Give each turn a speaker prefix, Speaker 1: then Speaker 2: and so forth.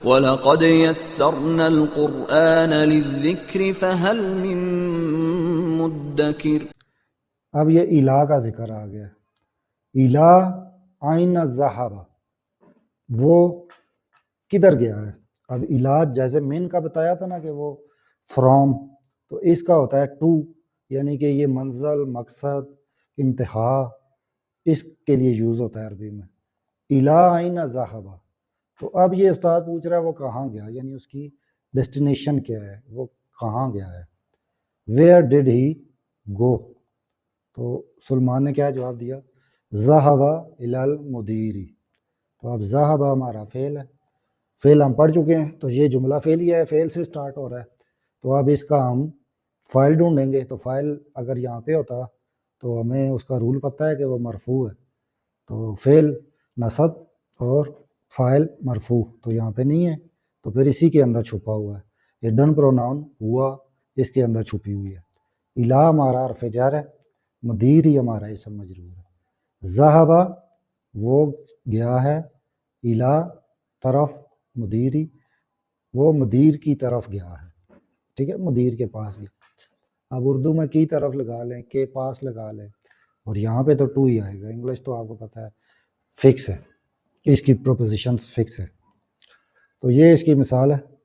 Speaker 1: وَلَقَدْ يَسَّرْنَا الْقُرْآنَ لِلذِّكْرِ فَهَلْ مِن مُدَّكِرٍ۔
Speaker 2: اب یہ الہ کا ذکر آ گیا۔ الہ آئین ذہب، وہ کدھر گیا ہے؟ اب الہ جیسے من کا بتایا تھا نا کہ وہ فرام، تو اس کا ہوتا ہے ٹو، یعنی کہ یہ منزل، مقصد، انتہا، اس کے لیے یوز ہوتا ہے عربی میں۔ الہ آئین ذہب، تو اب یہ استاد پوچھ رہا ہے وہ کہاں گیا، یعنی اس کی ڈیسٹینیشن کیا ہے، وہ کہاں گیا ہے۔ ویئر ڈڈ ہی گو؟ تو سلمان نے کیا جواب دیا؟ ذہب الی المدیری۔ تو اب ذہب ہمارا فعل ہے، فعل ہم پڑھ چکے ہیں، تو یہ جملہ فعلیہ ہے، فعل سے سٹارٹ ہو رہا ہے، تو اب اس کا ہم فاعل ڈھونڈیں گے۔ تو فاعل اگر یہاں پہ ہوتا تو ہمیں اس کا رول پتہ ہے کہ وہ مرفوع ہے، تو فعل نصب اور فاعل مرفوع تو یہاں پہ نہیں ہے، تو پھر اسی کے اندر چھپا ہوا ہے ہڈن پروناؤن ہوا، اس کے اندر چھپی ہوئی ہے۔ الہ ہمارا حرف جر ہے، مدیر ہی ہمارا اسم مجرور ہے۔ ذہب وہ گیا ہے، الہ طرف مدیری، وہ مدیر کی طرف گیا ہے، ٹھیک ہے، مدیر کے پاس گیا۔ اب اردو میں کی طرف لگا لیں، کے پاس لگا لیں، اور یہاں پہ تو ٹو ہی آئے گا۔ انگلش تو آپ کو پتہ ہے فکس ہے، اس کی پروپوزیشنز فکس ہے۔ تو یہ اس کی مثال ہے۔